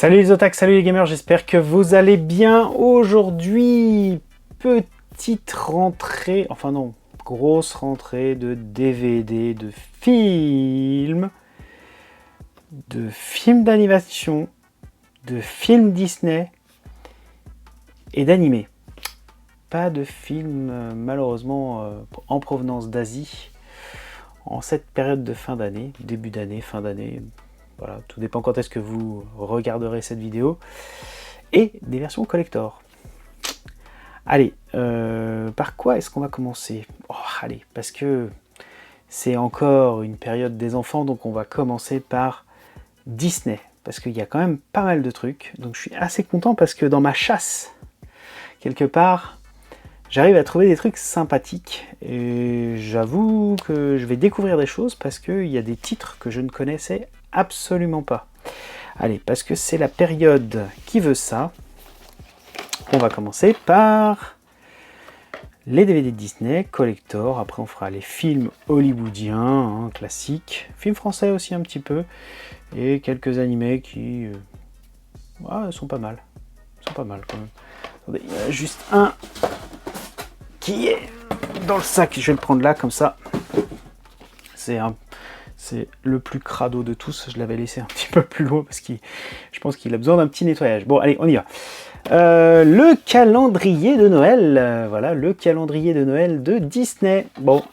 Salut les otaks, salut les gamers, j'espère que vous allez bien. Aujourd'hui, petite rentrée, enfin non, grosse rentrée de DVD, de films d'animation, de films Disney et d'animés. Pas de films malheureusement en provenance d'Asie en cette période de fin d'année, début d'année, fin d'année. Voilà, tout dépend quand est-ce que vous regarderez cette vidéo. Et des versions collector. Allez, par quoi est-ce qu'on va commencer? Allez, parce que c'est encore une période des enfants, donc on va commencer par Disney. Parce qu'il y a quand même pas mal de trucs. Donc je suis assez content parce que dans ma chasse, quelque part, j'arrive à trouver des trucs sympathiques. Et j'avoue que je vais découvrir des choses parce qu'il y a des titres que je ne connaissais absolument pas. Allez, parce que c'est la période qui veut ça, on va commencer par les DVD de Disney, collector, après on fera les films hollywoodiens, classiques, films français aussi un petit peu, et quelques animés qui sont pas mal. Sont pas mal quand même. Attendez, il y en a juste un qui est dans le sac, je vais le prendre là comme ça. C'est le plus crado de tous, je l'avais laissé un petit peu plus loin parce que je pense qu'il a besoin d'un petit nettoyage. Bon, allez, on y va. Le calendrier de Noël, voilà, le calendrier de Noël de Disney. Bon,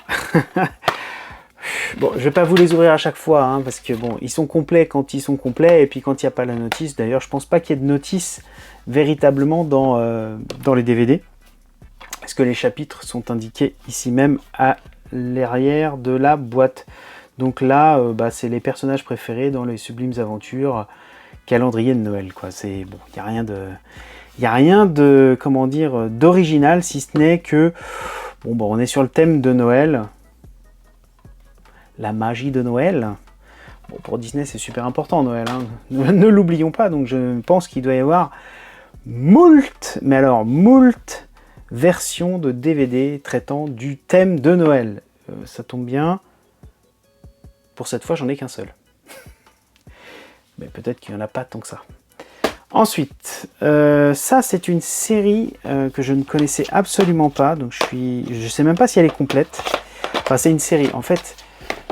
bon, je vais pas vous les ouvrir à chaque fois, parce que bon, ils sont complets quand ils sont complets, et puis quand il n'y a pas la notice, d'ailleurs, je pense pas qu'il y ait de notice véritablement dans les DVD, parce que les chapitres sont indiqués ici même à l'arrière de la boîte. Donc là, c'est les personnages préférés dans les Sublimes Aventures, calendrier de Noël, quoi. C'est bon, il y a rien de comment dire d'original, si ce n'est que on est sur le thème de Noël, la magie de Noël. Bon, pour Disney, c'est super important Noël, ne l'oublions pas. Donc je pense qu'il doit y avoir moult versions de DVD traitant du thème de Noël. Ça tombe bien. Pour cette fois, j'en ai qu'un seul. Mais peut-être qu'il n'y en a pas tant que ça. Ensuite, ça c'est une série que je ne connaissais absolument pas. Donc je sais même pas si elle est complète. Enfin, c'est une série. En fait,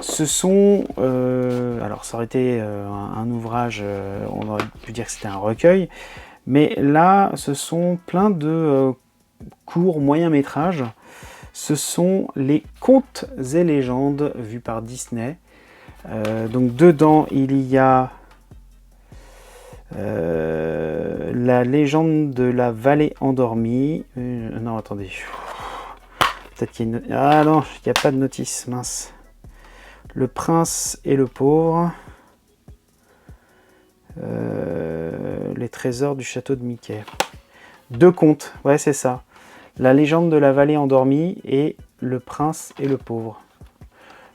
ce sont... alors, ça aurait été un ouvrage, on aurait pu dire que c'était un recueil. Mais là, ce sont plein de courts moyens métrages. Ce sont les contes et légendes vus par Disney. Donc dedans il y a la légende de la vallée endormie. Non, attendez, peut-être qu'il y a une... Ah non, il n'y a pas de notice, mince. Le prince et le pauvre. Les trésors du château de Mickey. Deux contes, ouais, c'est ça. La légende de la vallée endormie et le prince et le pauvre.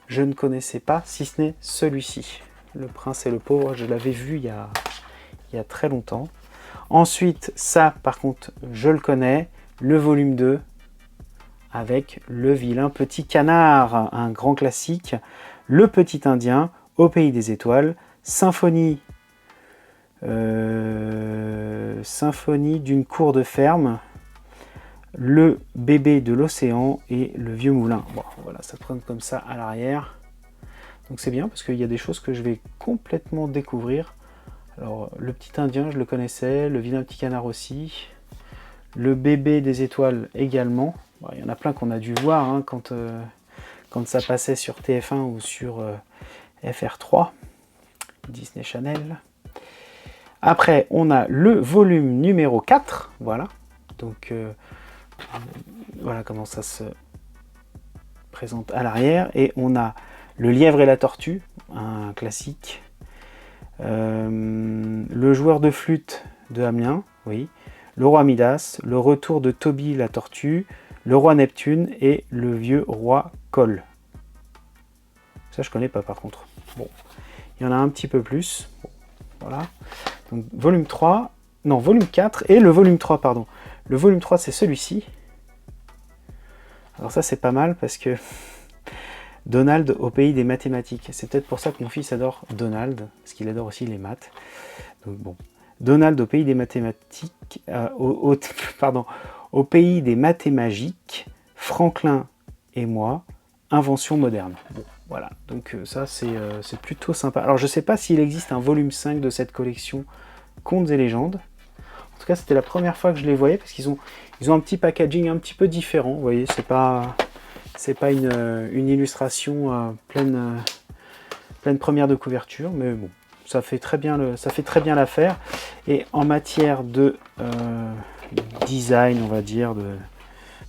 Je ne connaissais pas, si ce n'est celui-ci. Le prince et le pauvre, je l'avais vu il y a très longtemps. Ensuite, ça, par contre, je le connais. Le volume 2, avec le vilain petit canard, un grand classique. Le petit indien, au pays des étoiles. Symphonie d'une cour de ferme. Le bébé de l'océan et le vieux moulin. Bon, voilà, ça prend comme ça à l'arrière. Donc c'est bien parce qu'il y a des choses que je vais complètement découvrir. Alors, le petit indien, je le connaissais. Le vilain petit canard aussi. Le bébé des étoiles également. Bon, il y en a plein qu'on a dû voir quand ça passait sur TF1 ou sur FR3. Disney Channel. Après, on a le volume numéro 4. Voilà. Donc... voilà comment ça se présente à l'arrière. Et on a Le lièvre et la tortue, un classique. Le joueur de flûte de Hamelin, oui. Le roi Midas, Le retour de Toby la tortue, Le roi Neptune et Le vieux roi Cole. Ça je connais pas par contre. Bon, il y en a un petit peu plus. Bon, voilà. Donc volume 3, non volume 4 et le volume 3, pardon. Le volume 3, c'est celui-ci. Alors ça, c'est pas mal parce que Donald au pays des mathématiques. C'est peut-être pour ça que mon fils adore Donald, parce qu'il adore aussi les maths. Donc bon. Donald au pays des mathématiques, pardon, au pays des mathémagiques, Franklin et moi, invention moderne. Bon, voilà, donc ça c'est plutôt sympa. Alors je sais pas s'il existe un volume 5 de cette collection Contes et légendes. En tout cas, c'était la première fois que je les voyais parce qu'ils ont un petit packaging un petit peu différent. Vous voyez, c'est pas une illustration pleine première de couverture, mais bon, ça fait très bien l'affaire. Et en matière de design, on va dire, de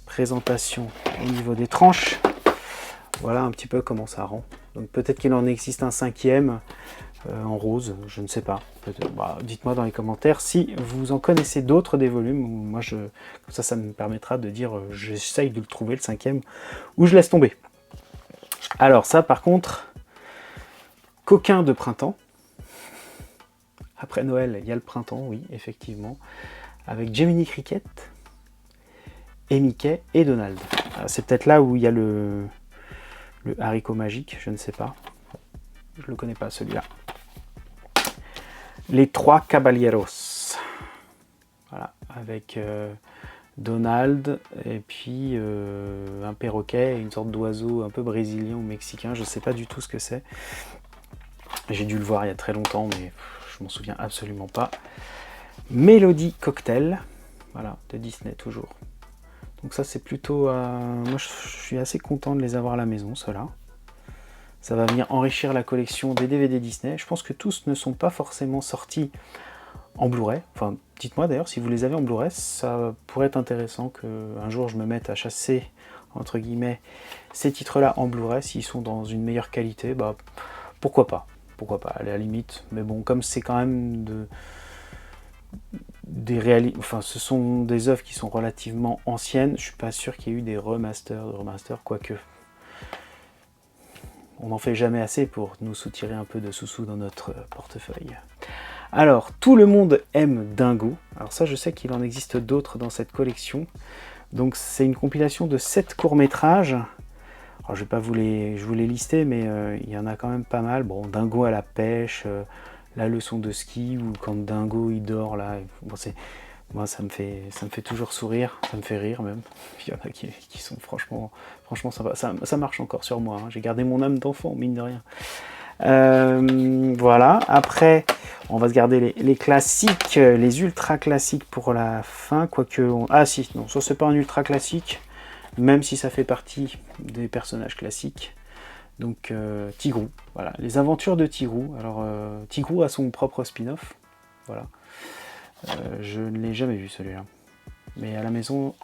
présentation au niveau des tranches, voilà un petit peu comment ça rend. Donc peut-être qu'il en existe un 5e en rose, je ne sais pas. Bah, dites-moi dans les commentaires si vous en connaissez d'autres des volumes. Moi, comme ça me permettra de dire j'essaye de le trouver le 5e ou je laisse tomber. Alors ça, par contre, coquin de printemps. Après Noël, il y a le printemps, oui, effectivement, avec Jiminy Cricket et Mickey et Donald. C'est peut-être là où il y a le haricot magique, je ne sais pas. Je le connais pas celui-là. Les trois caballeros. Voilà, avec Donald et puis un perroquet, une sorte d'oiseau un peu brésilien ou mexicain, je ne sais pas du tout ce que c'est. J'ai dû le voir il y a très longtemps, mais je m'en souviens absolument pas. Mélodie Cocktail, voilà, de Disney toujours. Donc ça c'est plutôt... moi je suis assez content de les avoir à la maison, ceux-là. Ça va venir enrichir la collection des DVD Disney. Je pense que tous ne sont pas forcément sortis en Blu-ray. Enfin, dites-moi d'ailleurs si vous les avez en Blu-ray, ça pourrait être intéressant qu'un jour je me mette à chasser, entre guillemets, ces titres-là en Blu-ray. S'ils sont dans une meilleure qualité, bah pourquoi pas. Pourquoi pas, à la limite. Mais bon, comme c'est quand même ce sont des œuvres qui sont relativement anciennes, je suis pas sûr qu'il y ait eu des remasters, quoique. On n'en fait jamais assez pour nous soutirer un peu de sous-sous dans notre portefeuille. Alors, tout le monde aime Dingo. Alors ça, je sais qu'il en existe d'autres dans cette collection. Donc c'est une compilation de 7 courts-métrages. Alors je vais pas vous les lister, mais il y en a quand même pas mal. Bon, Dingo à la pêche, la leçon de ski, ou quand Dingo il dort là. Bon, moi ça me fait toujours sourire, ça me fait rire même. Il y en a qui sont franchement sympas. Ça marche encore sur moi, hein. J'ai gardé mon âme d'enfant, mine de rien. Voilà, après on va se garder les classiques, les ultra classiques pour la fin, quoique... Ah si, non, ça c'est pas un ultra classique, même si ça fait partie des personnages classiques. Donc Tigrou, voilà, les aventures de Tigrou. Alors Tigrou a son propre spin-off, voilà. Je ne l'ai jamais vu celui-là. Mais à la maison,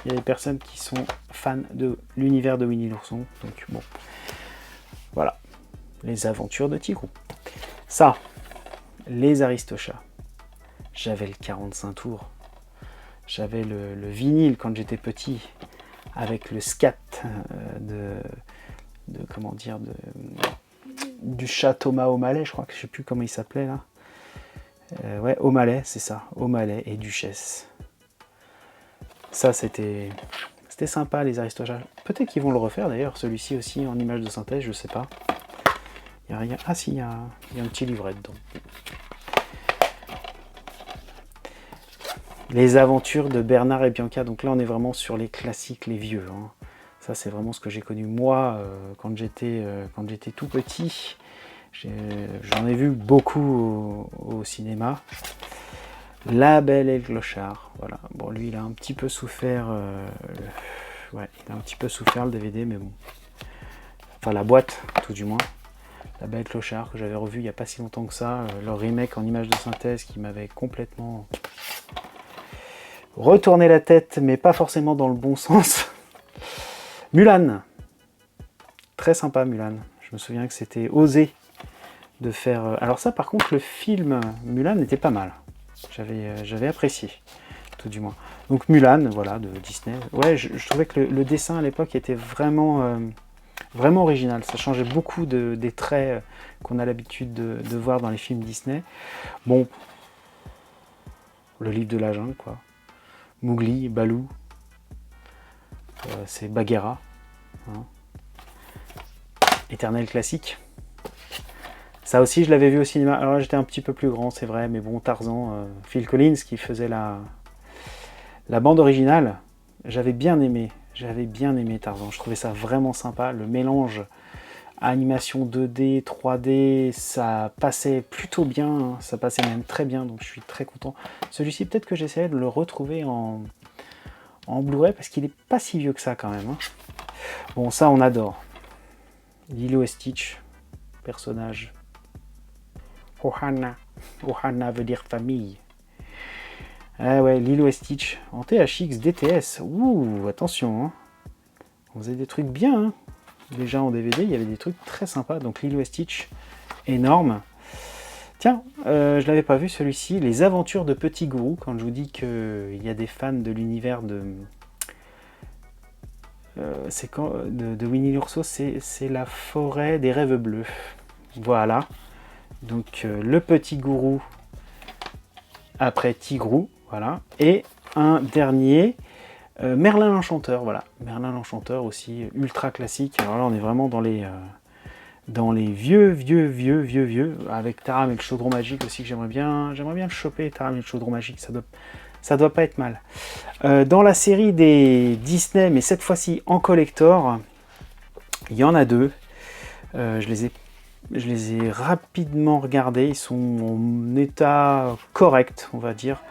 il y a des personnes qui sont fans de l'univers de Winnie l'ourson. Donc bon, voilà. Les aventures de Tigrou. Ça, les Aristochats. J'avais le 45 tours. J'avais le vinyle quand j'étais petit, avec le scat du chat Thomas O'Malley, je crois que je sais plus comment il s'appelait là. Ouais, O'Malley, c'est ça, O'Malley et Duchesse. Ça, c'était sympa, les Aristochats. Peut-être qu'ils vont le refaire d'ailleurs, celui-ci aussi en image de synthèse, je sais pas. Il y a rien. Ah si, il y a un petit livret dedans. Les aventures de Bernard et Bianca. Donc là, on est vraiment sur les classiques, les vieux, hein. Ça, c'est vraiment ce que j'ai connu moi quand j'étais tout petit. J'en ai vu beaucoup au cinéma. La Belle et le Clochard, voilà. Bon, lui, il a un petit peu souffert. Ouais, il a un petit peu souffert le DVD, mais bon. Enfin, la boîte, tout du moins. La Belle et le Clochard, que j'avais revu il n'y a pas si longtemps que ça. Leur remake en image de synthèse qui m'avait complètement retourné la tête, mais pas forcément dans le bon sens. Mulan. Très sympa, Mulan. Je me souviens que c'était osé de faire... Alors ça, par contre, le film Mulan était pas mal. J'avais apprécié, tout du moins. Donc Mulan, voilà, de Disney. Ouais, je trouvais que le dessin à l'époque était vraiment original. Ça changeait beaucoup des traits qu'on a l'habitude de voir dans les films Disney. Bon, le livre de la jungle, quoi. Mowgli, Baloo, c'est Bagheera. Hein. Éternel classique. Ça aussi, je l'avais vu au cinéma. Alors là, j'étais un petit peu plus grand, c'est vrai, mais bon, Tarzan, Phil Collins qui faisait la bande originale, j'avais bien aimé Tarzan. Je trouvais ça vraiment sympa. Le mélange animation 2D, 3D, ça passait plutôt bien, hein. Ça passait même très bien, donc je suis très content. Celui-ci, peut-être que j'essaierai de le retrouver en Blu-ray, parce qu'il n'est pas si vieux que ça quand même, hein. Bon, ça, on adore. Lilo et Stitch, personnage. Ohana. Ohana veut dire famille. Ah ouais, Lilo et Stitch en THX DTS. Ouh, attention, hein. On faisait des trucs bien, hein. Déjà en DVD, il y avait des trucs très sympas. Donc Lilo et Stitch, énorme. Tiens, je l'avais pas vu celui-ci. Les aventures de Petit Gourou. Quand je vous dis qu'il y a des fans de l'univers de Winnie l'ourson, c'est la forêt des rêves bleus. Voilà. Donc le Petit Gourou après Tigrou, voilà. Et un dernier, Merlin l'Enchanteur, voilà. Merlin l'Enchanteur aussi, ultra classique. Alors là, on est vraiment dans les vieux, avec Taram et le chaudron magique aussi, que j'aimerais bien le choper, Taram et le chaudron magique, ça doit pas être mal. Dans la série des Disney, mais cette fois-ci en collector, il y en a deux. Je les ai rapidement regardés, ils sont en état correct, on va dire.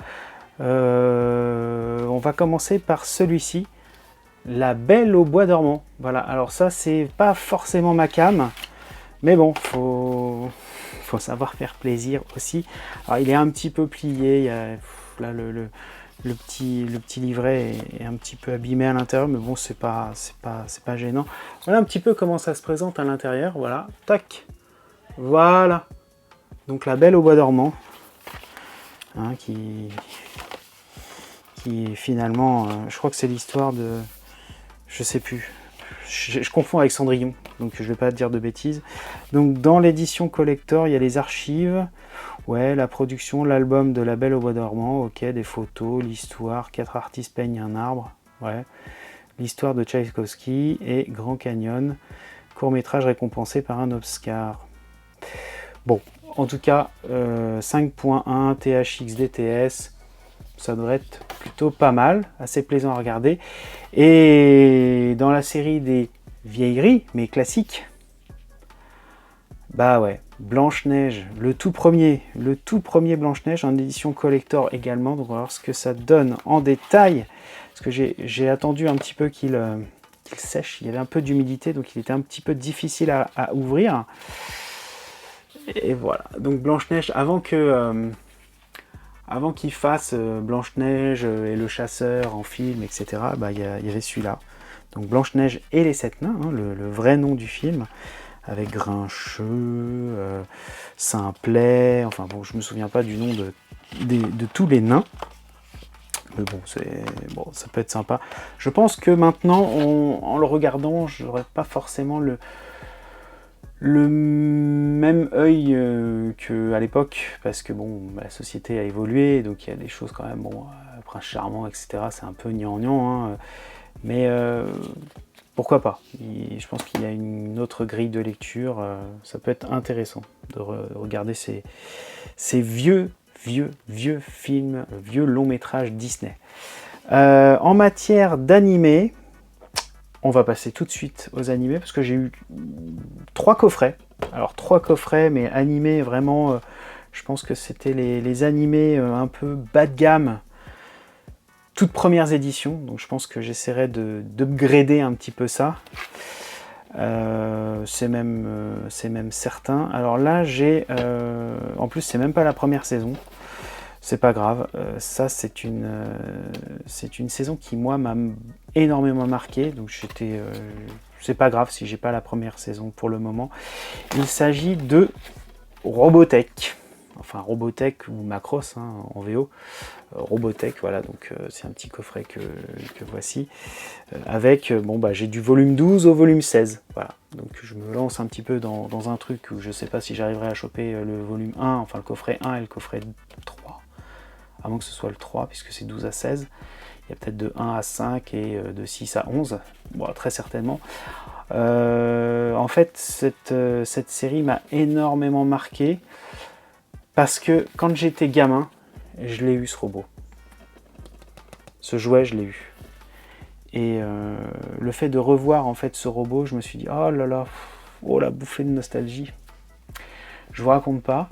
On va commencer par celui-ci, La Belle au Bois dormant. Voilà, alors ça, c'est pas forcément ma came, mais bon, faut savoir faire plaisir aussi. Alors, il est un petit peu plié, il y a, là, le petit livret est un petit peu abîmé à l'intérieur, mais bon, c'est pas gênant. Voilà un petit peu comment ça se présente à l'intérieur, voilà, tac. Voilà, donc La Belle au Bois dormant, hein, qui finalement, je crois que c'est l'histoire de, je sais plus, je confonds avec Cendrillon, donc je vais pas dire de bêtises. Donc dans l'édition collector, il y a les archives, ouais, la production, l'album de La Belle au Bois dormant, ok, des photos, l'histoire, 4 artistes peignent un arbre, ouais, l'histoire de Tchaïkovski et Grand Canyon, court-métrage récompensé par un Oscar. Bon, en tout cas, 5.1 THX DTS, ça devrait être plutôt pas mal, assez plaisant à regarder. Et dans la série des vieilleries, mais classiques, bah ouais, Blanche-Neige, le tout premier Blanche-Neige en édition collector également. Donc on va voir ce que ça donne en détail, parce que j'ai attendu un petit peu qu'il sèche, il y avait un peu d'humidité, donc il était un petit peu difficile à ouvrir. Et voilà, donc Blanche-Neige, avant qu'il fasse Blanche-Neige et le chasseur en film, etc., bah, il y avait celui-là. Donc Blanche-Neige et les 7 nains, hein, le vrai nom du film, avec Grincheux, Simplet, enfin bon, je me souviens pas du nom de tous les nains. Mais bon, ça peut être sympa. Je pense que maintenant, en le regardant, je n'aurais pas forcément le même œil qu'à l'époque, parce que bon, la société a évolué, donc il y a des choses quand même, bon, Prince Charmant, etc., c'est un peu gnangnan, hein, mais pourquoi pas. Je pense qu'il y a une autre grille de lecture, ça peut être intéressant de regarder ces vieux films, vieux longs métrages Disney. En matière d'animé, on va passer tout de suite aux animés, parce que j'ai eu 3 coffrets. Alors 3 coffrets, mais animés vraiment, je pense que c'était les animés un peu bas de gamme, toutes premières éditions, donc je pense que j'essaierai d'upgrader un petit peu ça. C'est même certain. Alors là, en plus, c'est même pas la première saison. C'est pas grave, ça c'est une saison qui moi m'a énormément marqué, donc c'est pas grave si j'ai pas la première saison pour le moment. Il s'agit de Robotech, enfin Robotech ou Macross, hein, en VO, Robotech, voilà, donc c'est un petit coffret que voici, avec, bon bah j'ai du volume 12 au volume 16, voilà, donc je me lance un petit peu dans un truc où je sais pas si j'arriverai à choper le volume 1, enfin le coffret 1 et le coffret 3. à moins que ce soit le 3, puisque c'est 12 à 16. Il y a peut-être de 1 à 5 et de 6 à 11, bon, très certainement. En fait, cette série m'a énormément marqué, parce que quand j'étais gamin, je l'ai eu ce robot. Ce jouet, je l'ai eu. Et le fait de revoir en fait ce robot, je me suis dit, oh là là, oh la bouffée de nostalgie. Je vous raconte pas.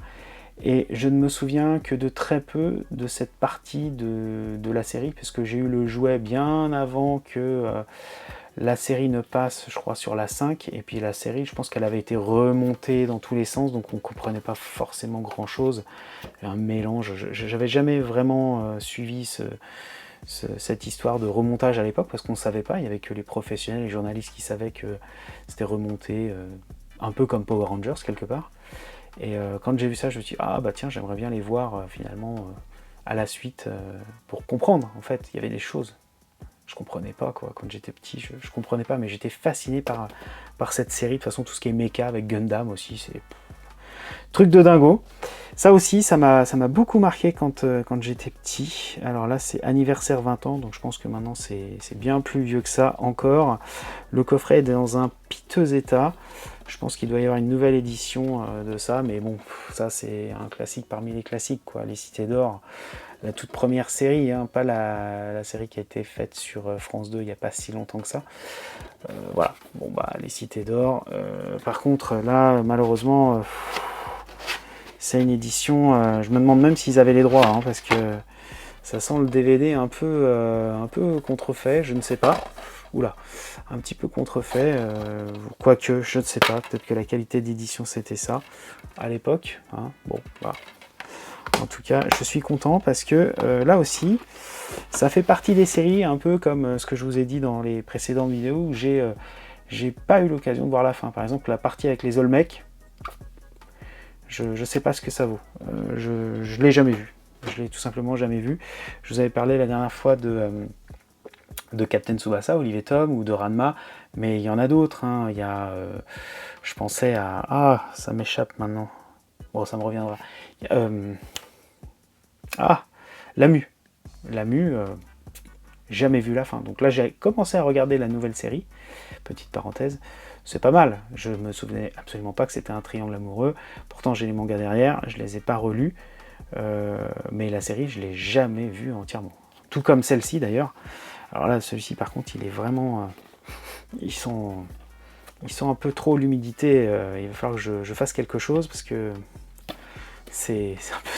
Et je ne me souviens que de très peu de cette partie de la série, puisque j'ai eu le jouet bien avant que la série ne passe, je crois, sur la 5. Et puis la série, je pense qu'elle avait été remontée dans tous les sens, donc on ne comprenait pas forcément grand-chose. Un mélange. J'avais jamais vraiment suivi cette histoire de remontage à l'époque, parce qu'on ne savait pas. Il n'y avait que les professionnels, les journalistes qui savaient que c'était remonté, un peu comme Power Rangers, quelque part. Et quand j'ai vu ça, je me suis dit, ah bah tiens, j'aimerais bien les voir finalement à la suite pour comprendre. En fait, il y avait des choses. Je comprenais pas, quoi. Quand j'étais petit, je comprenais pas, mais j'étais fasciné par cette série. De toute façon, tout ce qui est mecha avec Gundam aussi, c'est truc de dingo. Ça aussi, ça m'a beaucoup marqué quand j'étais petit. Alors là, c'est anniversaire 20 ans, donc je pense que maintenant c'est bien plus vieux que ça encore. Le coffret est dans un piteux état. Je pense qu'il doit y avoir une nouvelle édition de ça, mais bon, ça c'est un classique parmi les classiques, quoi. Les Cités d'Or, la toute première série, hein, pas la série qui a été faite sur France 2 il n'y a pas si longtemps que ça. Voilà, bon bah les Cités d'Or. Par contre, là, malheureusement, c'est une édition, je me demande même s'ils avaient les droits, hein, parce que ça sent le DVD un peu contrefait, je ne sais pas. Oula, un petit peu contrefait, quoique, je ne sais pas, peut-être que la qualité d'édition c'était ça, à l'époque, hein. Bon, voilà. En tout cas, je suis content parce que là aussi, ça fait partie des séries, un peu comme ce que je vous ai dit dans les précédentes vidéos, où j'ai pas eu l'occasion de voir la fin. Par exemple, la partie avec les Olmecs, je sais pas ce que ça vaut, je l'ai jamais vu, je l'ai tout simplement jamais vu. Je vous avais parlé la dernière fois de Captain Tsubasa, Olivier Tom, ou de Ranma, mais il y en a d'autres, hein. Il y a, je pensais à... Ah, ça m'échappe maintenant. Bon, ça me reviendra. Lamu. Lamu, jamais vu la fin. Donc là, j'ai commencé à regarder la nouvelle série. Petite parenthèse, c'est pas mal. Je me souvenais absolument pas que c'était un triangle amoureux. Pourtant, j'ai les mangas derrière, je les ai pas relus. Mais la série, je l'ai jamais vue entièrement. Tout comme celle-ci, d'ailleurs. Alors là, celui-ci, par contre, il est vraiment... ils sont un peu trop l'humidité. Il va falloir que je fasse quelque chose, parce que c'est un peu...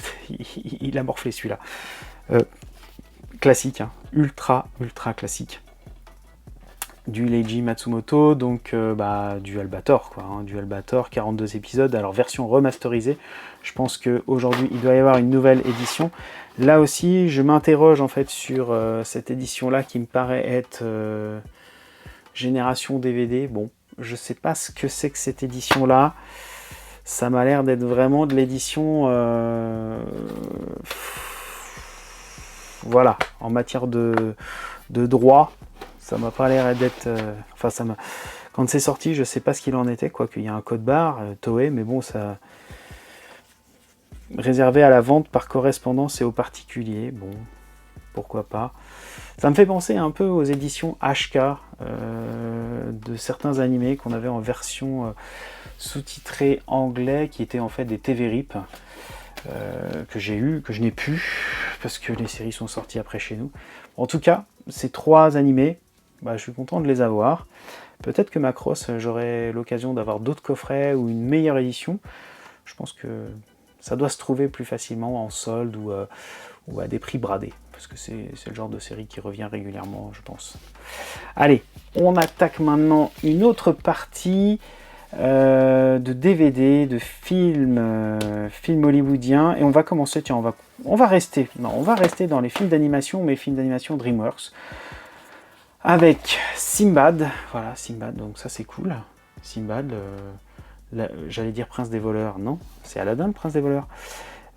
il a morflé, celui-là. Classique, hein. Ultra classique. Du Leiji Matsumoto, donc du Albator, quoi, hein, du Albator, 42 épisodes, alors version remasterisée. Je pense qu'aujourd'hui, il doit y avoir une nouvelle édition. Là aussi, je m'interroge en fait sur cette édition-là qui me paraît être génération DVD. Bon, je sais pas ce que c'est que cette édition-là. Ça m'a l'air d'être vraiment de l'édition... voilà, en matière de droit, ça m'a pas l'air d'être... quand c'est sorti, je sais pas ce qu'il en était, quoi qu'il y a un code barre, Toei, mais bon, ça... réservé à la vente par correspondance et aux particuliers, bon, pourquoi pas. Ça me fait penser un peu aux éditions HK de certains animés qu'on avait en version sous-titrée anglais, qui étaient en fait des TV RIP, que j'ai eu, que je n'ai plus, parce que les séries sont sorties après chez nous. En tout cas, ces 3 animés, je suis content de les avoir. Peut-être que Macross, j'aurai l'occasion d'avoir d'autres coffrets ou une meilleure édition. Je pense que ça doit se trouver plus facilement en solde ou à des prix bradés, parce que c'est le genre de série qui revient régulièrement, je pense. Allez, on attaque maintenant une autre partie de DVD, de films hollywoodiens, et on va commencer, tiens, on va rester dans les films d'animation, mais films d'animation DreamWorks, avec Simbad. Voilà, Simbad, donc ça c'est cool. Simbad, j'allais dire Prince des voleurs, non, c'est Aladdin le Prince des voleurs.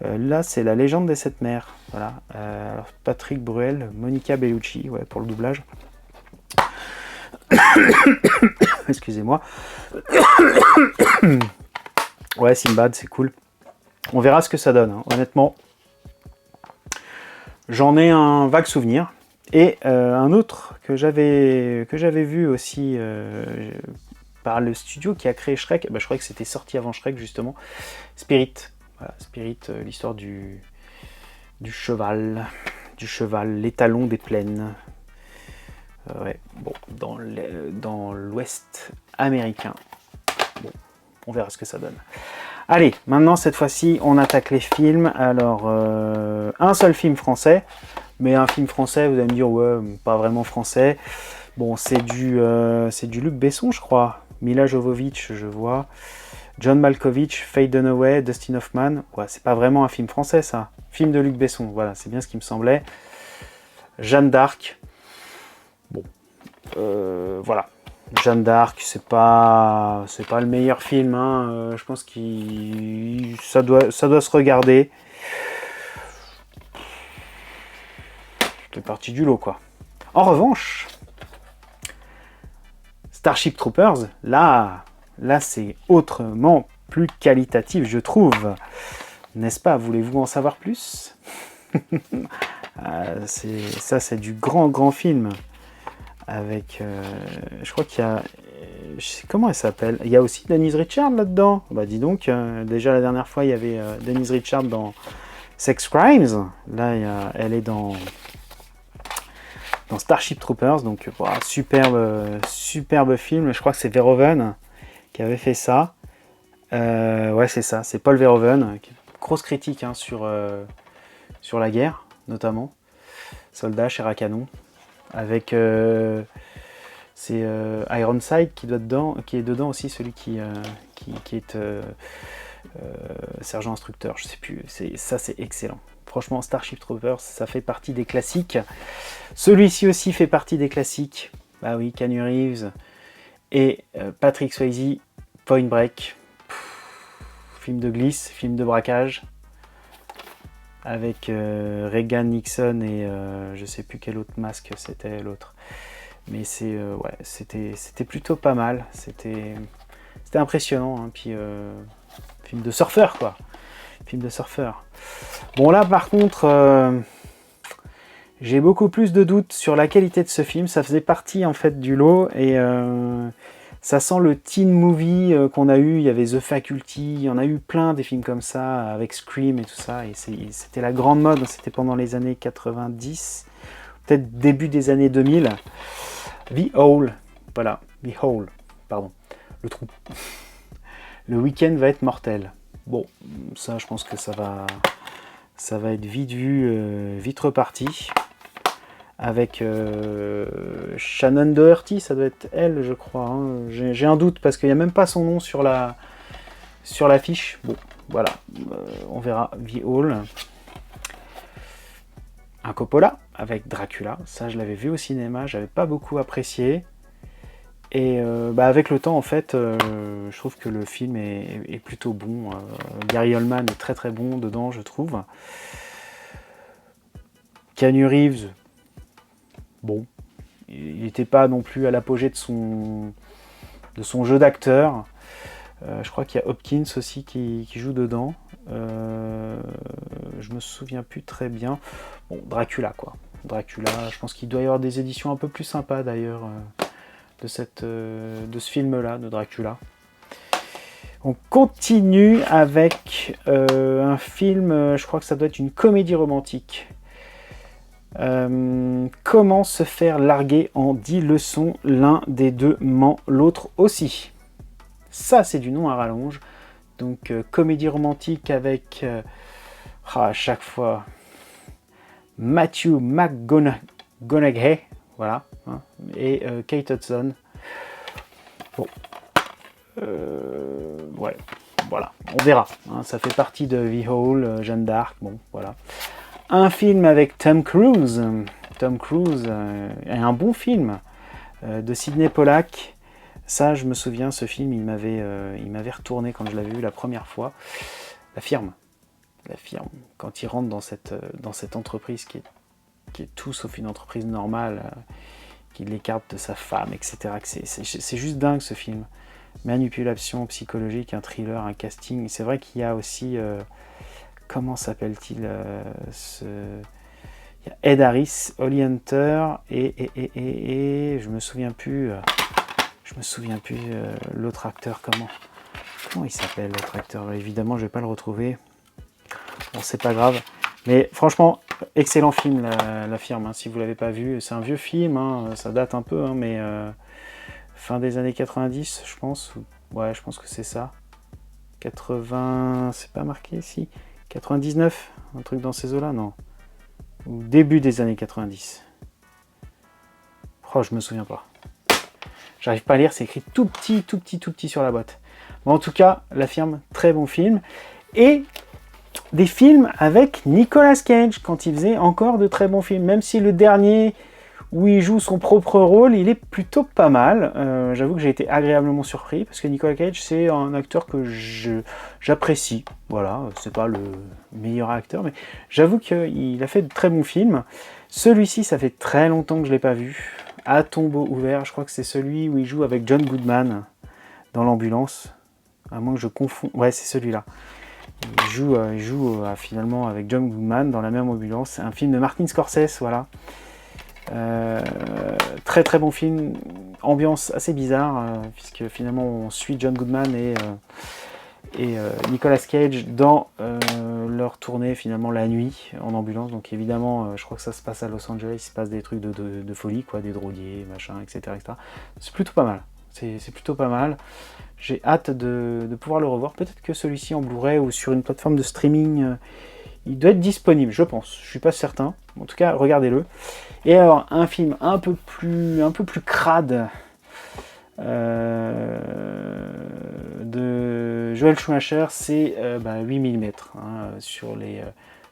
Là c'est La légende des 7 mers, voilà. Alors, Patrick Bruel, Monica Bellucci, ouais, pour le doublage. Excusez-moi. Ouais, Simbad, c'est cool. On verra ce que ça donne, hein. Honnêtement, J'en ai un vague souvenir. Et un autre que j'avais vu aussi par le studio qui a créé Shrek, je crois que c'était sorti avant Shrek justement, Spirit. Voilà, Spirit, l'histoire du cheval, l'étalon des plaines. Ouais, bon, dans l'ouest américain. Bon, on verra ce que ça donne. Allez, maintenant cette fois-ci, on attaque les films. Alors, un seul film français, mais un film français, vous allez me dire, ouais, pas vraiment français. Bon, c'est du Luc Besson, je crois. Mila Jovovich, je vois. John Malkovich, Faye Dunaway, Dustin Hoffman. Ouais, c'est pas vraiment un film français, ça. Film de Luc Besson, voilà, c'est bien ce qui me semblait. Jeanne d'Arc. Bon, voilà. Jeanne d'Arc, c'est pas le meilleur film, hein. Je pense que ça doit se regarder. C'est parti du lot, quoi. En revanche, Starship Troopers, là c'est autrement plus qualitatif, je trouve. N'est-ce pas? Voulez-vous en savoir plus? C'est du grand film. Avec, je crois qu'il y a, je sais comment elle s'appelle. Il y a aussi Denise Richards là-dedans. Bah dis donc, déjà la dernière fois il y avait Denise Richards dans Sex Crimes. Là elle est dans Starship Troopers. Donc voilà, superbe film. Je crois que c'est Verhoeven qui avait fait ça. Ouais c'est ça, c'est Paul Verhoeven. Grosse critique hein, sur la guerre notamment. Soldats, chair à canon. Avec c'est Ironside qui est dedans aussi, celui qui est sergent instructeur, je sais plus, c'est excellent. Franchement, Starship Troopers, ça fait partie des classiques. Celui-ci aussi fait partie des classiques. Bah oui, Keanu Reeves et Patrick Swayze, Point Break. Film de glisse, film de braquage. Avec Reagan, Nixon et je sais plus quel autre masque c'était l'autre. Mais ouais, c'était plutôt pas mal. C'était impressionnant. Hein. Puis film de surfeur quoi. Film de surfeur. Bon là par contre, j'ai beaucoup plus de doutes sur la qualité de ce film. Ça faisait partie en fait du lot et ça sent le teen movie qu'on a eu, il y avait The Faculty, il y en a eu plein des films comme ça, avec Scream et tout ça, et c'était la grande mode, c'était pendant les années 90, peut-être début des années 2000. The Hole, voilà, The Hole, pardon, le trou. Le week-end va être mortel. Bon, ça je pense que ça va être vite vu, vite reparti. Avec Shannon Doherty, ça doit être elle, je crois. Hein. J'ai un doute parce qu'il n'y a même pas son nom sur l'affiche. Bon, voilà, on verra. The Hall. Un Coppola avec Dracula. Ça, je l'avais vu au cinéma, j'avais pas beaucoup apprécié. Et avec le temps, en fait, je trouve que le film est plutôt bon. Gary Oldman est très très bon dedans, je trouve. Keanu Reeves. Bon, il n'était pas non plus à l'apogée de son jeu d'acteur. Je crois qu'il y a Hopkins aussi qui joue dedans. Je me souviens plus très bien. Bon, Dracula quoi. Dracula, je pense qu'il doit y avoir des éditions un peu plus sympas d'ailleurs de ce film-là, de Dracula. On continue avec un film, je crois que ça doit être une comédie romantique. Comment se faire larguer en 10 leçons, l'un des deux ment, l'autre aussi. Ça c'est du nom à rallonge. Donc comédie romantique avec à chaque fois Matthew McConaughey, voilà, hein, et Kate Hudson. Bon, ouais, voilà, on verra. Hein, ça fait partie de The Hole, Jeanne d'Arc, bon, voilà. Un film avec Tom Cruise. Tom Cruise est un bon film de Sidney Pollack. Ça, je me souviens, ce film, il m'avait retourné quand je l'avais vu la première fois. La firme, quand il rentre dans cette entreprise qui est tout sauf une entreprise normale, qui l'écarte de sa femme, etc. C'est juste dingue ce film. Manipulation psychologique, un thriller, un casting. C'est vrai qu'il y a aussi... comment s'appelle-t-il Il y a Ed Harris, Holly Hunter et je me souviens plus. L'autre acteur, comment il s'appelle l'autre acteur? Évidemment, je vais pas le retrouver. Bon, c'est pas grave. Mais franchement, excellent film, la firme. Hein, si vous l'avez pas vu, c'est un vieux film. Hein, ça date un peu, hein, mais fin des années 90, je pense. Ouais, je pense que c'est ça. 80, c'est pas marqué, si. 99, un truc dans ces eaux-là, non. Ou début des années 90. Oh, je me souviens pas. J'arrive pas à lire, c'est écrit tout petit sur la boîte. Bon, en tout cas, la firme, très bon film. Et des films avec Nicolas Cage, quand il faisait encore de très bons films. Même si le dernier, où il joue son propre rôle, il est plutôt pas mal. J'avoue que j'ai été agréablement surpris, parce que Nicolas Cage, c'est un acteur que j'apprécie. Voilà, c'est pas le meilleur acteur, mais j'avoue qu'il a fait de très bons films. Celui-ci, ça fait très longtemps que je l'ai pas vu. À tombeau ouvert, je crois que c'est celui où il joue avec John Goodman dans l'ambulance. À moins que je confonds. Ouais, c'est celui-là. Il joue finalement avec John Goodman dans la même ambulance. C'est un film de Martin Scorsese, voilà. Très très bon film. Ambiance assez bizarre, puisque finalement on suit John Goodman et Nicolas Cage dans leur tournée finalement la nuit en ambulance. Donc évidemment, je crois que ça se passe à Los Angeles, il se passe des trucs de folie, quoi, des drogués, machin, etc. C'est plutôt pas mal. C'est plutôt pas mal. J'ai hâte de pouvoir le revoir. Peut-être que celui-ci en Blu-ray ou sur une plateforme de streaming, il doit être disponible, je pense. Je suis pas certain. En tout cas, regardez-le. Et alors, un film un peu plus crade de Joel Schumacher, c'est 8 mm sur les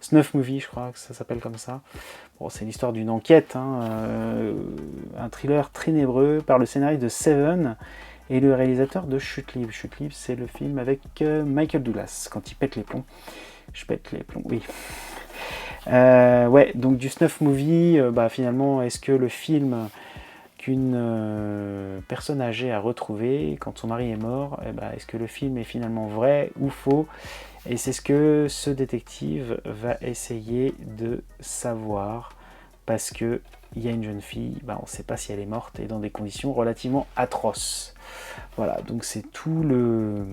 Snuff Movie, je crois que ça s'appelle comme ça. Bon, c'est l'histoire d'une enquête, un thriller ténébreux par le scénariste de Seven et le réalisateur de Chute Libre. Chute Libre, c'est le film avec Michael Douglas, quand il pète les plombs. Je pète les plombs, oui. Ouais, donc du Snuff Movie, finalement, est-ce que le film qu'une personne âgée a retrouvé quand son mari est mort, est-ce que le film est finalement vrai ou faux? Et c'est ce que ce détective va essayer de savoir, parce que il y a une jeune fille, on ne sait pas si elle est morte et dans des conditions relativement atroces. Voilà, donc c'est tout le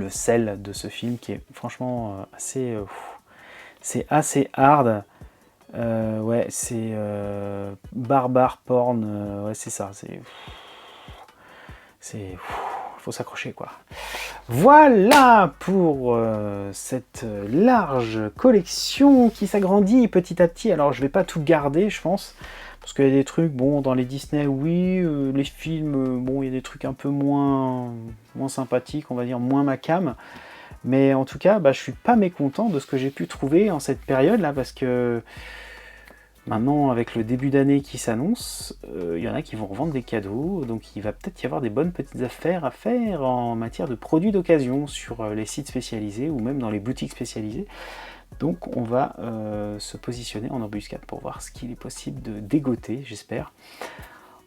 sel de ce film qui est franchement assez... c'est assez hard. Ouais, c'est barbare porn. Ouais, c'est ça. Faut s'accrocher, quoi. Voilà pour cette large collection qui s'agrandit petit à petit. Alors, je vais pas tout garder, je pense. Parce qu'il y a des trucs, dans les Disney, oui. Les films, il y a des trucs un peu moins sympathiques, on va dire, moins ma cam. Mais en tout cas, je suis pas mécontent de ce que j'ai pu trouver en cette période-là, parce que maintenant, avec le début d'année qui s'annonce, il y en a qui vont revendre des cadeaux, donc il va peut-être y avoir des bonnes petites affaires à faire en matière de produits d'occasion sur les sites spécialisés ou même dans les boutiques spécialisées. Donc on va se positionner en embuscade pour voir ce qu'il est possible de dégoter, j'espère.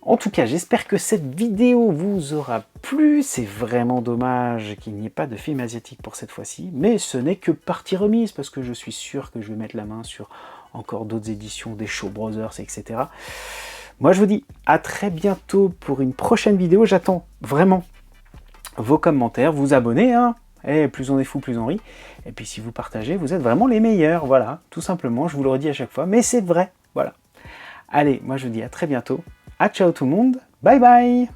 En tout cas, j'espère que cette vidéo vous aura plu. C'est vraiment dommage qu'il n'y ait pas de film asiatique pour cette fois-ci, mais ce n'est que partie remise, parce que je suis sûr que je vais mettre la main sur encore d'autres éditions, des Shaw Brothers, etc. Moi, je vous dis à très bientôt pour une prochaine vidéo. J'attends vraiment vos commentaires, vous abonnez, Et plus on est fou, plus on rit. Et puis si vous partagez, vous êtes vraiment les meilleurs. Voilà, tout simplement, je vous le redis à chaque fois, mais c'est vrai. Voilà. Allez, moi je vous dis à très bientôt. À ciao tout le monde. Bye bye.